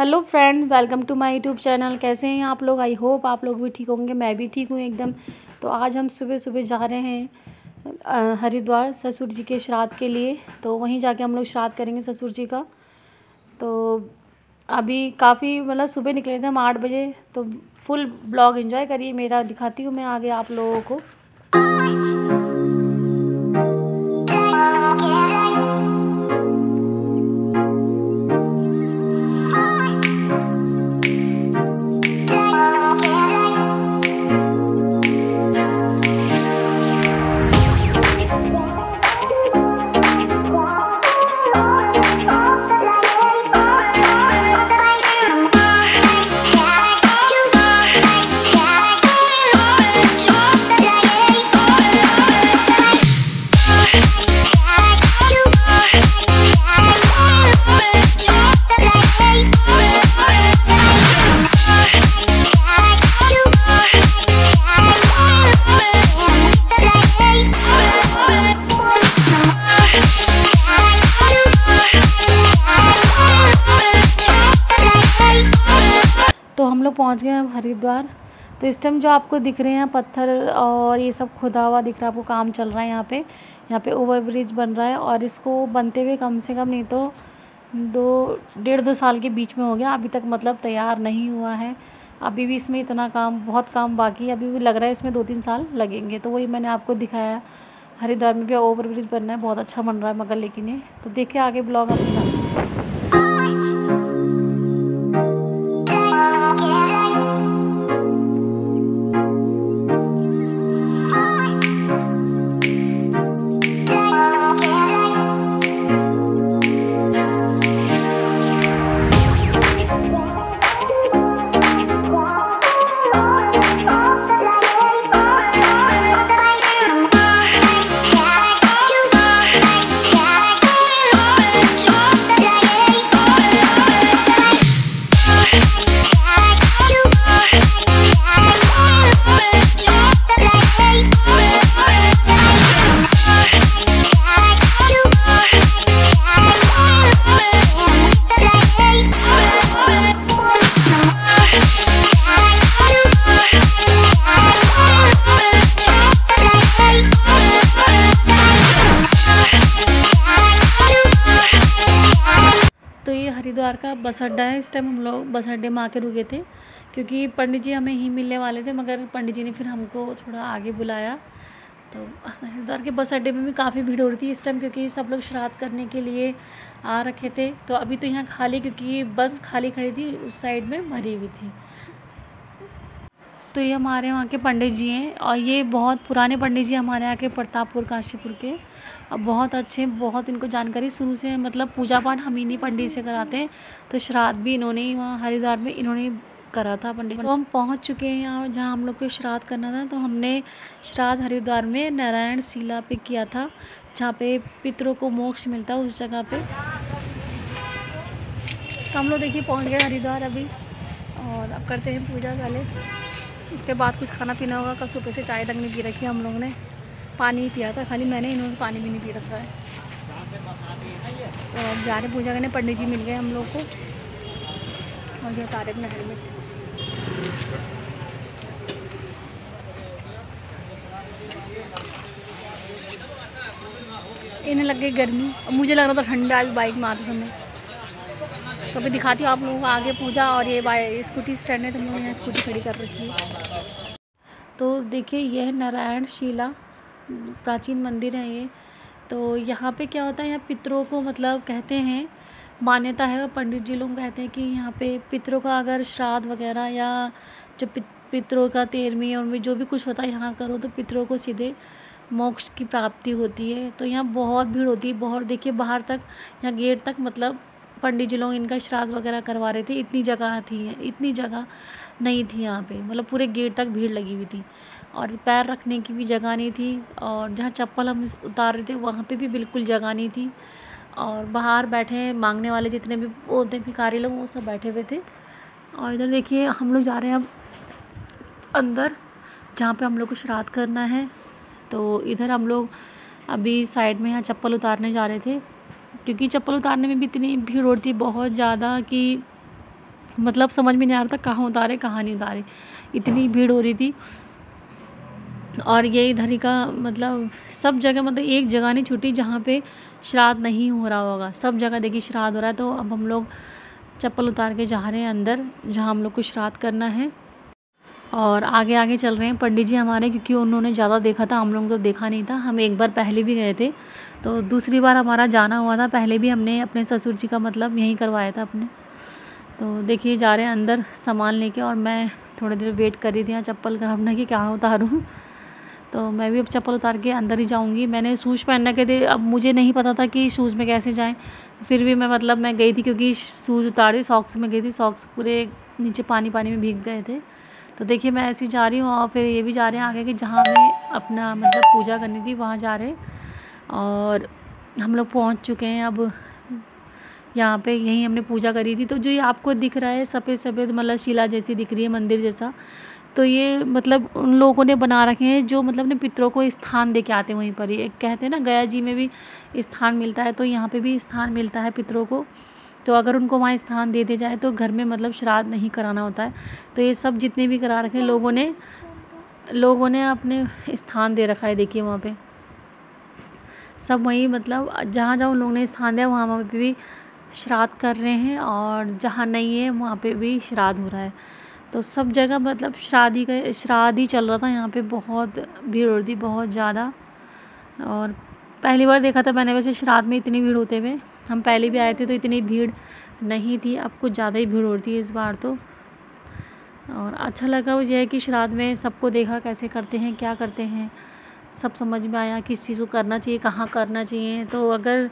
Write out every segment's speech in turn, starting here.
Hello friend, welcome to my YouTube channel. कैसे हैं आप लोग? आई होप आप लोग भी ठीक होंगे। मैं भी ठीक हूँ एकदम। तो आज हम सुबह सुबह जा रहे हैं हरिद्वार ससुर जी के श्राद्ध के लिए। तो वहीं जाके हम लोग श्राद्ध करेंगे ससुर जी का। तो अभी काफ़ी मतलब सुबह निकले थे हम 8 बजे। तो फुल ब्लॉग एंजॉय करिए मेरा, दिखाती हूँ मैं आगे आप लोगों को। तो हम लोग पहुंच गए अब हरिद्वार। तो इस टाइम जो आपको दिख रहे हैं पत्थर और ये सब खुदा हुआ दिख रहा है आपको, काम चल रहा है यहाँ पे ओवर ब्रिज बन रहा है। और इसको बनते हुए कम से कम नहीं तो 2-1.5-2 साल के बीच में हो गया। अभी तक मतलब तैयार नहीं हुआ है। अभी भी इसमें इतना काम, बहुत काम बाकी है। अभी भी लग रहा है इसमें 2-3 साल लगेंगे। तो वही मैंने आपको दिखाया, हरिद्वार में भी ओवर ब्रिज बनना है, बहुत अच्छा बन रहा है मगर लेकिन ये तो देखिए आगे ब्लॉग अपना। तो ये हरिद्वार का बस अड्डा है। इस टाइम हम लोग बस अड्डे में आके रुके थे क्योंकि पंडित जी हमें ही मिलने वाले थे, मगर पंडित जी ने फिर हमको थोड़ा आगे बुलाया। तो हरिद्वार के बस अड्डे में भी काफ़ी भीड़ हो रही थी इस टाइम, क्योंकि सब लोग श्राद्ध करने के लिए आ रखे थे। तो अभी तो यहाँ खाली, क्योंकि बस खाली खड़ी थी, उस साइड में भरी हुई थी। तो ये हमारे वहाँ के पंडित जी हैं और ये बहुत पुराने पंडित जी हमारे यहाँ के प्रतापपुर काशीपुर के। अब बहुत अच्छे, बहुत इनको जानकारी शुरू से, मतलब पूजा पाठ हम इन्हीं पंडित से कराते हैं। तो श्राद्ध भी इन्होंने ही वहाँ हरिद्वार में इन्होंने करा था पंडित। तो हम पहुँच चुके हैं यहाँ जहाँ हम लोग को श्राद्ध करना था। तो हमने श्राद्ध हरिद्वार में नारायण शिला पे किया था, जहाँ पे पितरों को मोक्ष मिलता है, उस जगह पे। तो हम लोग देखिए पहुँच गए हरिद्वार अभी, और अब करते हैं पूजा पहले। उसके बाद कुछ खाना पीना होगा। कल सुबह से चाय तक नहीं पी रखी हम लोगों ने, पानी ही पिया था खाली मैंने, इन्होंने पानी भी नहीं पी रखा है। तो अब जा रहे पूजा करने। पंडित जी मिल गए हम लोग को और ये उतारे अपना हेलमेट। इन्हें लग गई गर्मी और मुझे लग रहा था ठंडा अभी बाइक में आते समय। तो अभी दिखाती हूँ आप लोगों को आगे पूजा। और ये स्कूटी स्टैंड है, तो हम लोग यहाँ स्कूटी खड़ी कर रखी है। तो देखिए यह है नारायण शिला, प्राचीन मंदिर है ये। तो यहाँ पे क्या होता है, यहाँ पितरों को मतलब कहते हैं, मान्यता है, पंडित जी लोग कहते हैं कि यहाँ पे पितरों का अगर श्राद्ध वगैरह या जो पितरों का 13वीं और में जो भी कुछ होता है यहाँ करो तो पितरों को सीधे मोक्ष की प्राप्ति होती है। तो यहाँ बहुत भीड़ होती है, बहुत। देखिए बाहर तक, यहाँ गेट तक, मतलब पंडित जी लोग इनका श्राद्ध वगैरह करवा रहे थे। इतनी जगह थी, इतनी जगह नहीं थी यहाँ पे, मतलब पूरे गेट तक भीड़ लगी हुई थी। और पैर रखने की भी जगह नहीं थी। और जहाँ चप्पल हम उतार रहे थे वहाँ पे भी बिल्कुल जगह नहीं थी। और बाहर बैठे मांगने वाले जितने भी होते भिखारी लोग वो सब बैठे हुए थे। और इधर देखिए हम लोग जा रहे हैं अब अंदर जहाँ पे हम लोग को श्राद्ध करना है। तो इधर हम लोग अभी साइड में यहाँ चप्पल उतारने जा रहे थे, क्योंकि चप्पल उतारने में भी इतनी भीड़ होती बहुत ज़्यादा कि मतलब समझ में नहीं आ रहा था कहाँ उतारे कहाँ नहीं उतारे, इतनी भीड़ हो रही थी। और ये इधर ही का मतलब सब जगह, मतलब एक जगह नहीं छूटी जहाँ पे श्राद्ध नहीं हो रहा होगा, सब जगह देखिए श्राद्ध हो रहा है। तो अब हम लोग चप्पल उतार के जा रहे हैं अंदर जहाँ हम लोग को श्राद्ध करना है, और आगे आगे चल रहे हैं पंडित जी हमारे, क्योंकि उन्होंने ज़्यादा देखा था, हम लोग तो देखा नहीं था। हम एक बार पहले भी गए थे, तो दूसरी बार हमारा जाना हुआ था। पहले भी हमने अपने ससुर जी का मतलब यहीं करवाया था अपने। तो देखिए जा रहे हैं अंदर सामान लेके, और मैं थोड़ी देर वेट कर रही थी यहाँ चप्पल का अपना कि कहाँ उतारूँ। तो मैं भी अब चप्पल उतार के अंदर ही जाऊँगी। मैंने शूज़ पहन रखे थे, अब मुझे नहीं पता था कि शूज़ में कैसे जाएँ, फिर भी मैं गई थी, क्योंकि शूज़ उतारी सॉक्स में गई थी, सॉक्स पूरे नीचे पानी में भीग गए थे। तो देखिए मैं ऐसे ही जा रही हूँ, और फिर ये भी जा रहे हैं आगे कि जहाँ हमें अपना मतलब पूजा करनी थी वहाँ जा रहे हैं। और हम लोग पहुँच चुके हैं अब यहाँ पे, यहीं हमने पूजा करी थी। तो जो ये आपको दिख रहा है सफ़ेद सफ़ेद मतलब शिला जैसी दिख रही है, मंदिर जैसा, तो ये मतलब उन लोगों ने बना रखे हैं जो मतलब अपने पितरों को स्थान दे के आते हैं वहीं पर ही। एक कहते हैं ना गया जी में भी स्थान मिलता है, तो यहाँ पे भी स्थान मिलता है पितरों को। तो अगर उनको वहाँ स्थान दे दिया जाए तो घर में मतलब श्राद्ध नहीं कराना होता है। तो ये सब जितने भी करा रखे लोगों ने अपने स्थान दे रखा है। देखिए वहाँ पे सब वहीं मतलब जहाँ जहाँ उन लोगों ने स्थान दिया वहाँ पे भी श्राद्ध कर रहे हैं, और जहाँ नहीं है वहाँ पे भी श्राद्ध हो रहा है। तो सब जगह मतलब श्राद्ध ही चल रहा था। यहाँ पे बहुत भीड़ हो रही थी, बहुत ज़्यादा। और पहली बार देखा था मैंने वैसे श्राद्ध में इतनी भीड़ होते हुए। हम पहले भी आए थे तो इतनी भीड़ नहीं थी, अब कुछ ज़्यादा ही भीड़ हो रही थी इस बार तो। और अच्छा लगा वो ये है कि श्राद्ध में सबको देखा कैसे करते हैं, क्या करते हैं, सब समझ में आया किस चीज़ को करना चाहिए, कहाँ करना चाहिए। तो अगर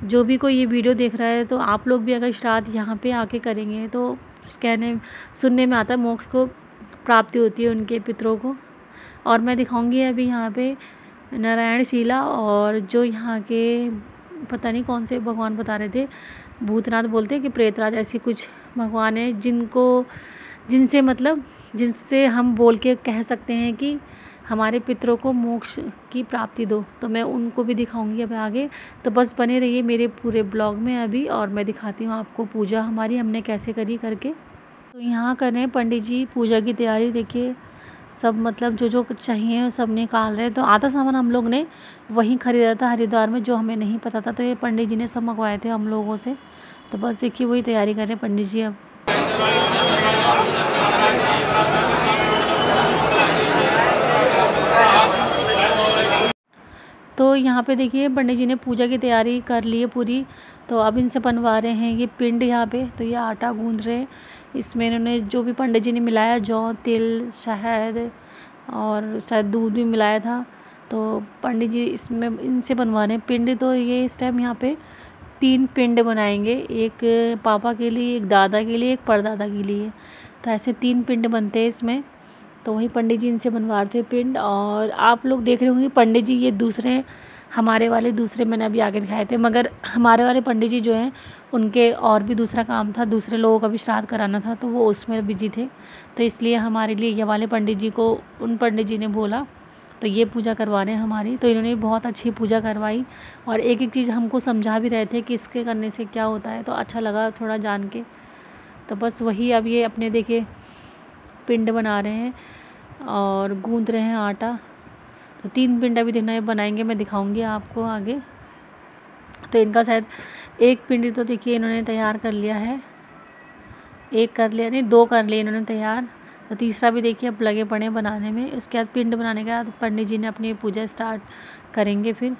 जो भी कोई ये वीडियो देख रहा है तो आप लोग भी अगर श्राद्ध यहाँ पे आके करेंगे तो सुनने में आता है मोक्ष को प्राप्ति होती है उनके पितरों को। और मैं दिखाऊंगी अभी यहाँ पे नारायण शिला, और जो यहाँ के पता नहीं कौन से भगवान बता रहे थे, भूतनाथ बोलते हैं कि प्रेतराज, ऐसी कुछ भगवान है जिनसे हम बोल के कह सकते हैं कि हमारे पितरों को मोक्ष की प्राप्ति दो। तो मैं उनको भी दिखाऊंगी अब आगे। तो बस बने रहिए मेरे पूरे ब्लॉग में अभी, और मैं दिखाती हूँ आपको पूजा हमारी हमने कैसे करी करके। तो यहाँ कर रहे हैं पंडित जी पूजा की तैयारी। देखिए सब मतलब जो चाहिए सब निकाल रहे हैं। तो आधा सामान हम लोग ने वहीं ख़रीदा था हरिद्वार में, जो हमें नहीं पता था, तो ये पंडित जी ने सब मंगवाए थे हम लोगों से। तो बस देखिए वही तैयारी कर रहे हैं पंडित जी अब। तो यहाँ पे देखिए पंडित जी ने पूजा की तैयारी कर ली है पूरी। तो अब इनसे बनवा रहे हैं ये पिंड यहाँ पे। तो ये आटा गूंद रहे हैं, इसमें इन्होंने जो भी पंडित जी ने मिलाया, जौ, तिल, शहद और शायद दूध भी मिलाया था। तो पंडित जी इसमें इनसे बनवा रहे हैं पिंड। तो ये इस टाइम यहाँ पे 3 पिंड बनाएंगे, एक पापा के लिए, एक दादा के लिए, एक परदादा के लिए। तो ऐसे 3 पिंड बनते हैं इसमें। तो वही पंडित जी इनसे बनवा रहे थे पिंड। और आप लोग देख रहे होंगे पंडित जी ये दूसरे हैं, हमारे वाले दूसरे मैंने अभी आगे दिखाए थे, मगर हमारे वाले पंडित जी जो हैं उनके और भी दूसरा काम था, दूसरे लोगों का भी श्राद्ध कराना था, तो वो उसमें बिजी थे। तो इसलिए हमारे लिए ये वाले पंडित जी को उन पंडित जी ने बोला तो ये पूजा करवा रहे हैं हमारी। तो इन्होंने बहुत अच्छी पूजा करवाई, और एक एक चीज़ हमको समझा भी रहे थे कि इसके करने से क्या होता है। तो अच्छा लगा थोड़ा जान के। तो बस वही अब ये अपने देखिए पिंड बना रहे हैं और गूंद रहे हैं आटा। तो 3 पिंड अभी देखना है बनाएंगे, मैं दिखाऊंगी आपको आगे। तो इनका शायद एक पिंड तो देखिए इन्होंने तैयार कर लिया है, एक कर लिया नहीं 2 कर लिए इन्होंने तैयार। तो तीसरा भी देखिए अब लगे पड़े बनाने में। उसके बाद पिंड बनाने के बाद पंडित जी ने अपनी पूजा स्टार्ट करेंगे फिर।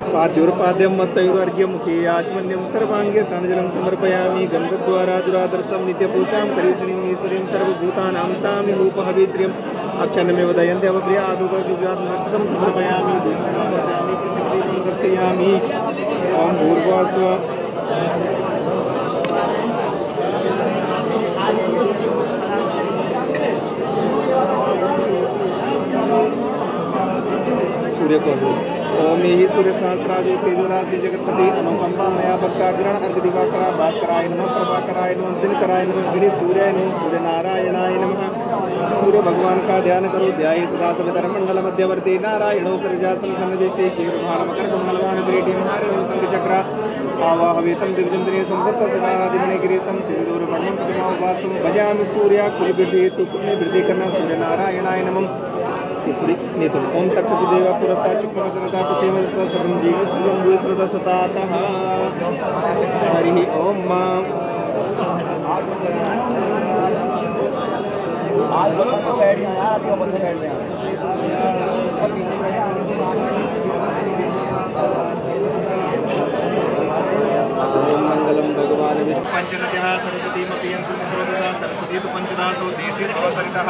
पाद्योर्पाद्यं मस्तयोर्घ्यमुखे आचमन्यं सर्वांगे स्नानजलं समर्पयामि गन्धद्वारा दुरादर्शं नित्यपूजां करीषणीं ईश्वरीं सर्वभूतानां तामिहोपहवित्र्यम् अक्षरमेव दयन्ते अवप्रियादुपजुगात्मर्चितं समर्पयामि धूपं दर्शयामि। ॐ भूर्भुवस्सुः सूर्य को ओम यही सूर्य सहस्राजो तेजो राशि जगतपति अनुकंपा मया भक्ताग्रण अर्घ दिवाकरा भास्कराय नमः प्रभाकराय नमः दिनकराय नमः गिरि सूर्याय नमः सूर्य नारायणाय नमः। सूर्य भगवान का ध्यान करो, ध्याये सदा सवितर मंडल मध्यवर्ती नारायणो सर्वजासन संगवेते कीर्भान मकर मंगलवान किरीटिं हारिणो संगचक्रा आवाहवेतं दिव्यंद्रिय संसत्त सदादिमणि गिरीशं सिंदूर वर्णं प्रतिमावासं भजामि सूर्या कुलवृद्धि सुपुण्य वृद्धि करना सूर्य नारायणाय नमः। नेतुल ओम तत्सदेव पुरस्ता चित्तमजनता तसेव सर्वं जीव सर्वं भूय सदा सतातः। हरि ओम आज बस तो बैठ गया यार, आती बस बैठ गया। ओम मंगलम भगवान विष्णु पंचनद्यः सरस्वतीमपि यन्तु सत्रोदसा सरस्वती तु पंचदासो देशे अवसरितः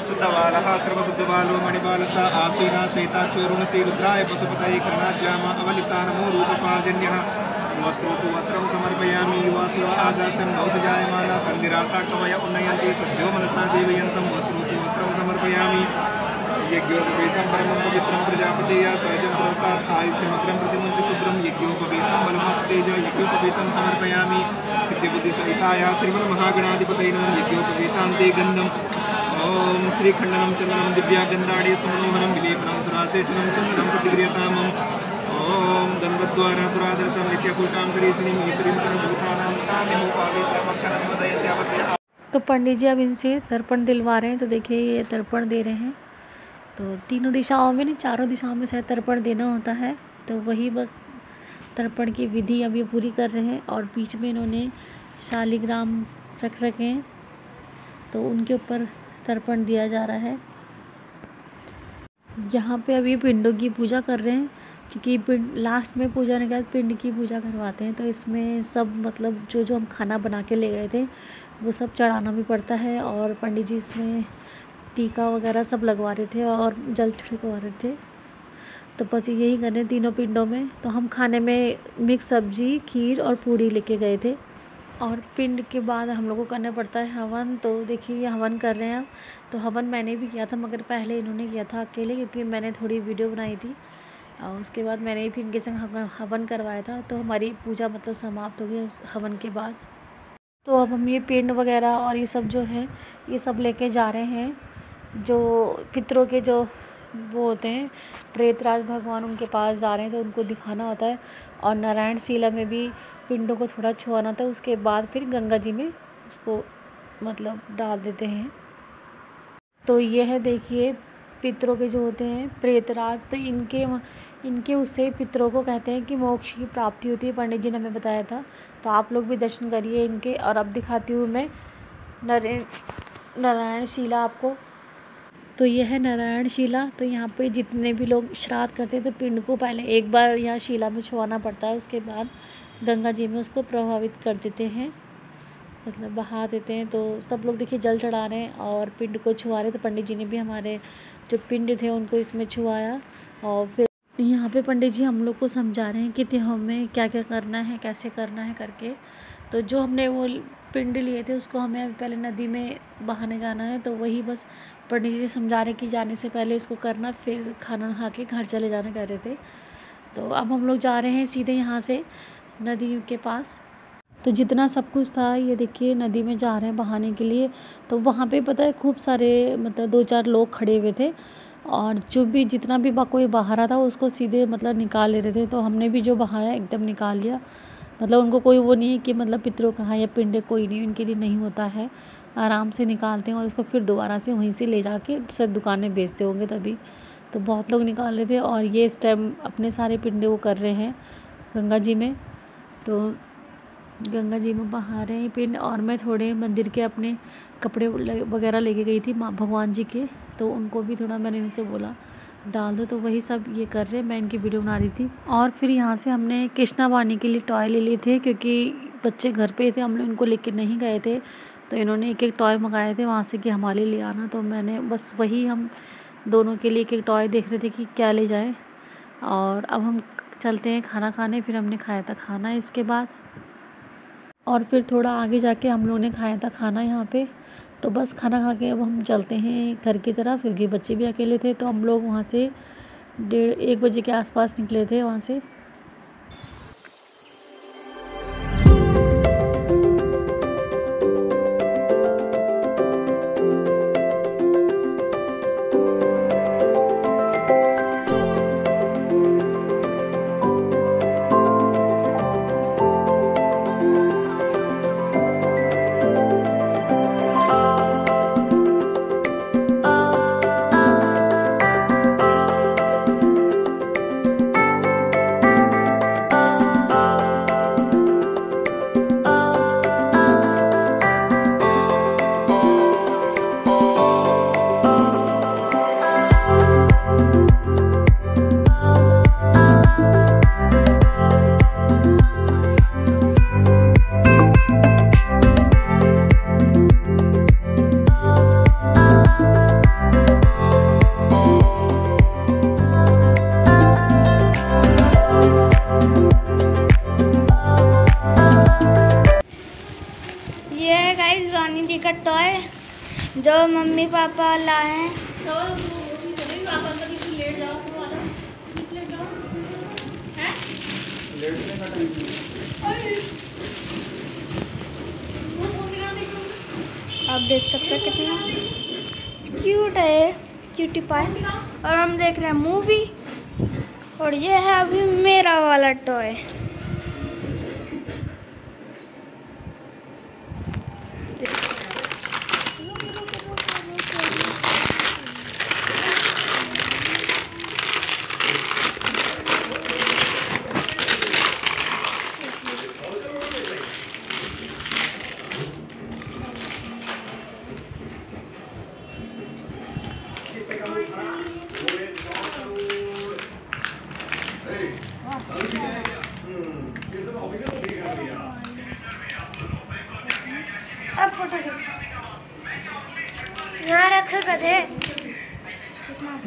शुद्धबालः सर्वशुद्धबालो मणिबालस्था आस्तीना सहिता चोरुणस्ति रुद्राय पशुपतये कर्णाज्यामा अवलिप्ता नमो रूपपार्जन्यः। वस्त्रोतु वस्त्रं समर्पयामि युवासु आदर्शन बहुजायमाना तन्दिरासा कवय उन्नयन्ति सद्यो मनसा देवयन्तं वस्त्रोतु वस्त्रं समर्पयामि। यज्ञोपवीतं परमं पवित्रं प्रजापतेया सहजं पुरस्तात् आयुष्यमग्रं प्रतिमुञ्च शुभ्रं यज्ञोपवीतं बलमस्तेज यज्ञोपवीतं समर्पयामि। सिद्धिबुद्धिसहिताया श्रीमन्महागणाधिपतये नमः। यज्ञोपवीतान्ते गन्धम् ओम श्रीखण्डनं चन्दनं दिव्यागन्धाढ्य सुमनोहरं विलेपनं सुरासेचनं चन्दनं प्रतिगृह्यतामम्। ओम गन्धद्वारा दुरादर्शं नित्यपूजां करीषिणीं ईश्वरीं सर्वभूतानां तामिहो पावेश्वरमक्षरं वदयत्यावत्या। तो पंडित जी अब इनसे तर्पण दिलवा रहे हैं। तो देखिए ये तर्पण दे रहे हैं। तो तीनों दिशाओं में नहीं, चारों दिशाओं में शायद तर्पण देना होता है। तो वही बस तर्पण की विधि अब ये पूरी कर रहे हैं। और बीच में इन्होंने शालिग्राम रख रखे हैं, तो उनके ऊपर तर्पण दिया जा रहा है। यहाँ पे अभी पिंडों की पूजा कर रहे हैं, क्योंकि पिंड लास्ट में पूजा ने बाद पिंड की पूजा करवाते हैं। तो इसमें सब मतलब जो जो हम खाना बना के ले गए थे वो सब चढ़ाना भी पड़ता है। और पंडित जी इसमें टीका वगैरह सब लगवा रहे थे और जल छिड़कवा रहे थे। तो बस यही कर रहे हैं तीनों पिंडों में। तो हम खाने में मिक्स सब्जी, खीर और पूड़ी लेके गए थे। और पिंड के बाद हम लोग को करना पड़ता है हवन। तो देखिए ये हवन कर रहे हैं अब। तो हवन मैंने भी किया था, मगर पहले इन्होंने किया था अकेले, क्योंकि मैंने थोड़ी वीडियो बनाई थी। और उसके बाद मैंने भी इनके संग हवन करवाया था। तो हमारी पूजा मतलब समाप्त हो गई उस हवन के बाद। तो अब हम ये पिंड वगैरह और ये सब जो है ये सब लेके जा रहे हैं। जो पितरों के जो वो होते हैं प्रेतराज भगवान, उनके पास जा रहे हैं। तो उनको दिखाना होता है। और नारायण शिला में भी पिंडों को थोड़ा छुआना था। उसके बाद फिर गंगा जी में उसको मतलब डाल देते हैं। तो ये है देखिए पितरों के जो होते हैं प्रेतराज। तो इनके उससे पितरों को कहते हैं कि मोक्ष की प्राप्ति होती है। पंडित जी ने हमें बताया था। तो आप लोग भी दर्शन करिए इनके। और अब दिखाती हूँ मैं नारायण शिला आपको। तो यह है नारायण शिला। तो यहाँ पे जितने भी लोग श्राद्ध करते हैं तो पिंड को पहले एक बार यहाँ शिला में छुआना पड़ता है। उसके बाद गंगा जी में उसको प्रभावित कर देते हैं, मतलब बहा देते हैं। तो सब लोग देखिए जल चढ़ा रहे हैं और पिंड को छुआ रहे हैं। तो पंडित जी ने भी हमारे जो पिंड थे उनको इसमें छुआया। और फिर यहाँ पे पंडित जी हम लोग को समझा रहे हैं कि हमें क्या क्या करना है, कैसे करना है करके। तो जो हमने वो पिंड लिए थे उसको हमें पहले नदी में बहाने जाना है। तो वही बस पंडित जी समझा रहे कि जाने से पहले इसको करना, फिर खाना खा के घर चले जाने कह रहे थे। तो अब हम लोग जा रहे हैं सीधे यहाँ से नदी के पास। तो जितना सब कुछ था ये देखिए नदी में जा रहे हैं बहाने के लिए। तो वहाँ पे पता है खूब सारे मतलब 2-4 लोग खड़े हुए थे। और जो भी जितना भी कोई बहा रहा था उसको सीधे मतलब निकाल ले रहे थे। तो हमने भी जो बहाया एकदम निकाल लिया। मतलब उनको कोई वो नहीं है कि मतलब पितरों कहाँ या पिंड कोई नहीं, उनके लिए नहीं होता है। आराम से निकालते हैं और उसको फिर दोबारा से वहीं से ले जाके दूसरी दुकानें बेचते होंगे तभी। तो बहुत लोग निकाल रहे थे। और ये इस टाइम अपने सारे पिंडे वो कर रहे हैं गंगा जी में। तो गंगा जी में बहा रहे हैं पिंड। और मैं थोड़े मंदिर के अपने कपड़े वगैरह लेके गई थी माँ भगवान जी के। तो उनको भी थोड़ा मैंने इनसे बोला डाल दो। तो वही सब ये कर रहे हैं, मैं इनकी वीडियो बना रही थी। और फिर यहाँ से हमने कृष्णा वाणी के लिए टॉय ले लिए थे, क्योंकि बच्चे घर पे थे, हम लोग इनको लेके नहीं गए थे। तो इन्होंने एक एक टॉय मंगाए थे वहाँ से कि हमारे लिए आना। तो मैंने बस वही हम दोनों के लिए एक एक टॉय देख रहे थे कि क्या ले जाएँ। और अब हम चलते हैं खाना खाने। फिर हमने खाया था खाना इसके बाद। और फिर थोड़ा आगे जाके हम लोगों ने खाया था खाना यहाँ पे। तो बस खाना खा के अब हम चलते हैं घर की तरफ, क्योंकि बच्चे भी अकेले थे। तो हम लोग वहाँ से 1:30 बजे के आसपास निकले थे वहाँ से। का टॉय जो मम्मी पापा लाए हैं। आप देख सकते हैं कितना क्यूट है क्यूटी पाई। और हम देख रहे हैं मूवी और ये है अभी मेरा वाला टॉय। अब फोटो यहाँ रख गधे कितना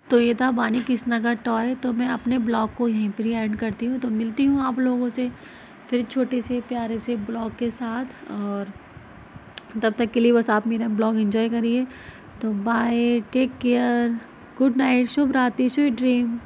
तो ये था बानी कृष्णा का टॉय। तो मैं अपने ब्लॉग को यहीं पर ही एंड करती हूँ। तो मिलती हूँ आप लोगों से फिर छोटे से प्यारे से ब्लॉग के साथ। और तब तक के लिए बस आप मेरा ब्लॉग एंजॉय करिए। तो bye, take care, good night, शुभ रात्रि, स्वीट ड्रीम।